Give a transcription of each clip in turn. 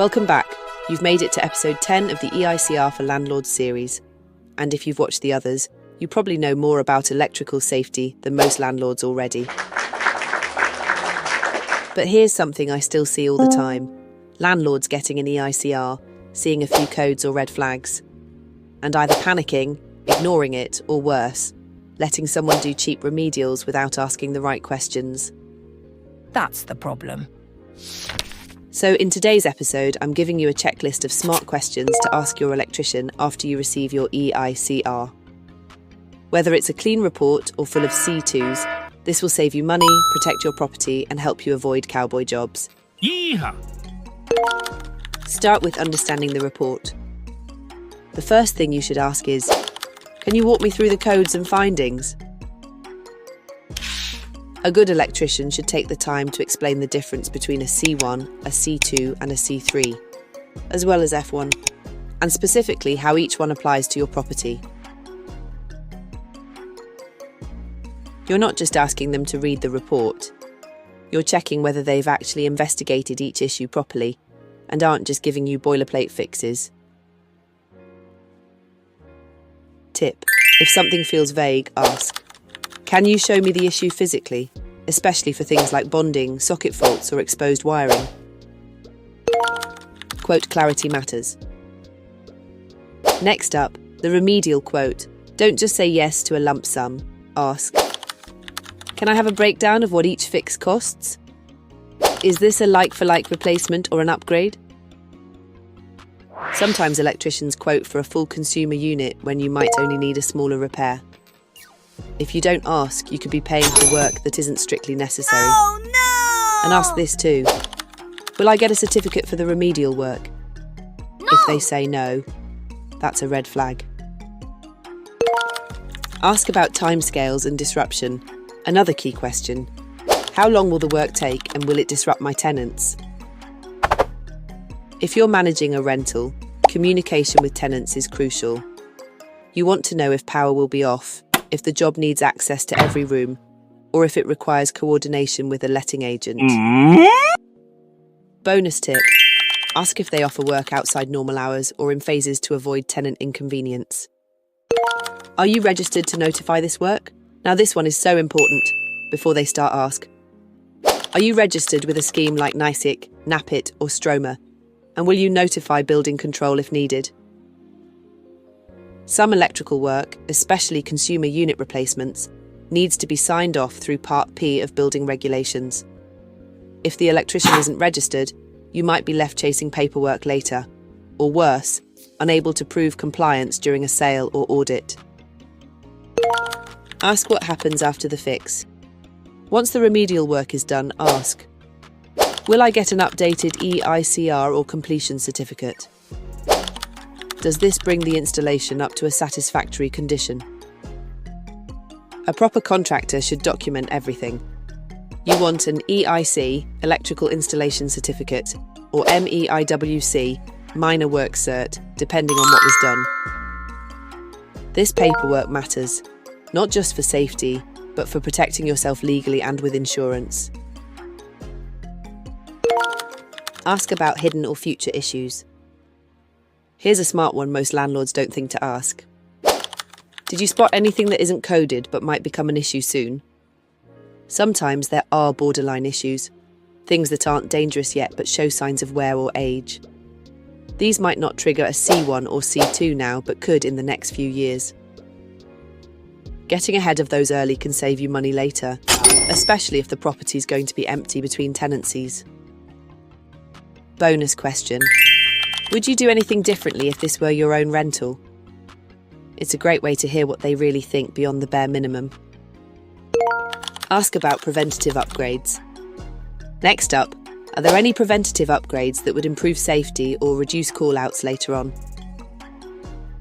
Welcome back. You've made it to episode 10 of the EICR for Landlords series. And if you've watched the others, you probably know more about electrical safety than most landlords already. But here's something I still see all the time. Landlords getting an EICR, seeing a few codes or red flags, and either panicking, ignoring it, or worse, letting someone do cheap remedials without asking the right questions. That's the problem. So in today's episode, I'm giving you a checklist of smart questions to ask your electrician after you receive your EICR. Whether it's a clean report or full of C2s, this will save you money, protect your property, and help you avoid cowboy jobs. Yeehaw! Start with understanding the report. The first thing you should ask is, can you walk me through the codes and findings? A good electrician should take the time to explain the difference between a C1, a C2 and a C3, as well as F1, and specifically how each one applies to your property. You're not just asking them to read the report. You're checking whether they've actually investigated each issue properly and aren't just giving you boilerplate fixes. Tip: if something feels vague, ask, can you show me the issue physically, especially for things like bonding, socket faults or exposed wiring? Quote clarity matters. Next up, the remedial quote. Don't just say yes to a lump sum. Ask, can I have a breakdown of what each fix costs? Is this a like-for-like replacement or an upgrade? Sometimes electricians quote for a full consumer unit when you might only need a smaller repair. If you don't ask, you could be paying for work that isn't strictly necessary. Oh no! And ask this too. Will I get a certificate for the remedial work? No! If they say no, that's a red flag. Ask about timescales and disruption. Another key question. How long will the work take and will it disrupt my tenants? If you're managing a rental, communication with tenants is crucial. You want to know if power will be off, if the job needs access to every room, or if it requires coordination with a letting agent. Bonus tip: ask if they offer work outside normal hours or in phases to avoid tenant inconvenience. Are you registered to notify this work? Now this one is so important. Before they start, ask, are you registered with a scheme like NICIC, NAPIT or Stroma? And will you notify building control if needed? Some electrical work, especially consumer unit replacements, needs to be signed off through Part P of building regulations. If the electrician isn't registered, you might be left chasing paperwork later, or worse, unable to prove compliance during a sale or audit. Ask what happens after the fix. Once the remedial work is done, ask, will I get an updated EICR or completion certificate? Does this bring the installation up to a satisfactory condition? A proper contractor should document everything. You want an EIC, Electrical Installation Certificate, or MEIWC, Minor Work Cert, depending on what was done. This paperwork matters, not just for safety, but for protecting yourself legally and with insurance. Ask about hidden or future issues. Here's a smart one most landlords don't think to ask. Did you spot anything that isn't coded but might become an issue soon? Sometimes there are borderline issues, things that aren't dangerous yet but show signs of wear or age. These might not trigger a C1 or C2 now, but could in the next few years. Getting ahead of those early can save you money later, especially if the property is going to be empty between tenancies. Bonus question. Would you do anything differently if this were your own rental? It's a great way to hear what they really think beyond the bare minimum. Ask about preventative upgrades. Next up, are there any preventative upgrades that would improve safety or reduce call-outs later on?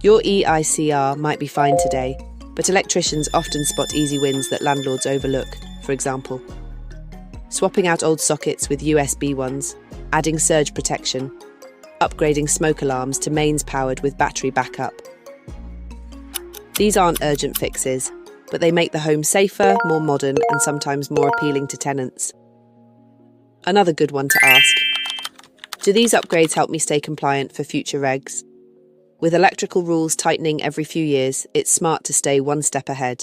Your EICR might be fine today, but electricians often spot easy wins that landlords overlook. For example, swapping out old sockets with USB ones, adding surge protection, upgrading smoke alarms to mains powered with battery backup. These aren't urgent fixes, but they make the home safer, more modern, and sometimes more appealing to tenants. Another good one to ask. Do these upgrades help me stay compliant for future regs? With electrical rules tightening every few years, it's smart to stay one step ahead.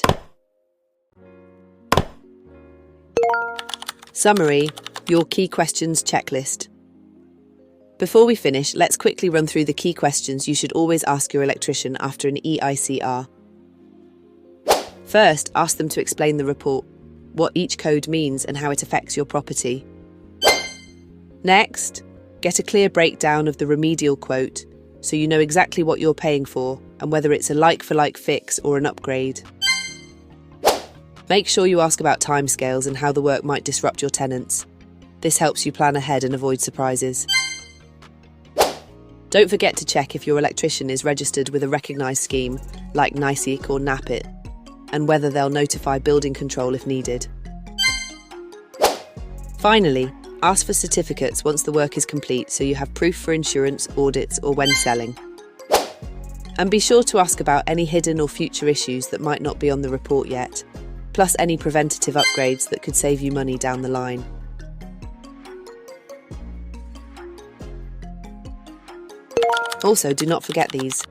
Summary, your key questions checklist. Before we finish, let's quickly run through the key questions you should always ask your electrician after an EICR. First, ask them to explain the report, what each code means and how it affects your property. Next, get a clear breakdown of the remedial quote so you know exactly what you're paying for and whether it's a like-for-like fix or an upgrade. Make sure you ask about timescales and how the work might disrupt your tenants. This helps you plan ahead and avoid surprises. Don't forget to check if your electrician is registered with a recognised scheme, like NICEC or NAPIT, and whether they'll notify building control if needed. Finally, ask for certificates once the work is complete so you have proof for insurance, audits, or when selling. And be sure to ask about any hidden or future issues that might not be on the report yet, plus any preventative upgrades that could save you money down the line. Also, do not forget these.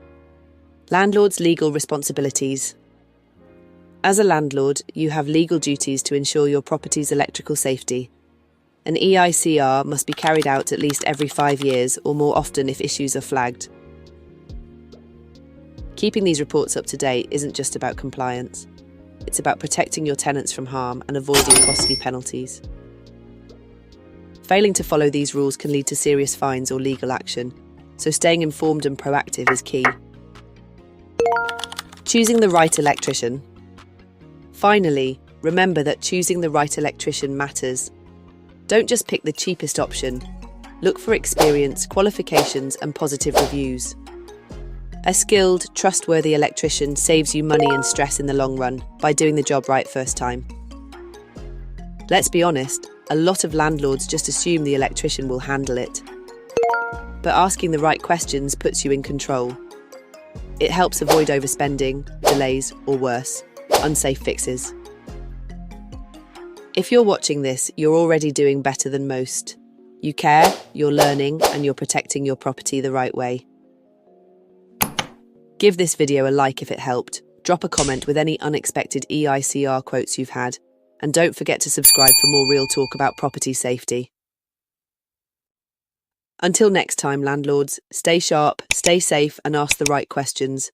Landlord's legal responsibilities. As a landlord, you have legal duties to ensure your property's electrical safety. An EICR must be carried out at least every 5 years or more often if issues are flagged. Keeping these reports up to date isn't just about compliance. It's about protecting your tenants from harm and avoiding costly penalties. Failing to follow these rules can lead to serious fines or legal action, so staying informed and proactive is key. Choosing the right electrician. Finally, remember that choosing the right electrician matters. Don't just pick the cheapest option. Look for experience, qualifications, and positive reviews. A skilled, trustworthy electrician saves you money and stress in the long run by doing the job right first time. Let's be honest, a lot of landlords just assume the electrician will handle it. But asking the right questions puts you in control. It helps avoid overspending, delays, or worse, unsafe fixes. If you're watching this, you're already doing better than most. You care, you're learning, and you're protecting your property the right way. Give this video a like if it helped, drop a comment with any unexpected EICR quotes you've had, and don't forget to subscribe for more real talk about property safety. Until next time, landlords, stay sharp, stay safe, and ask the right questions.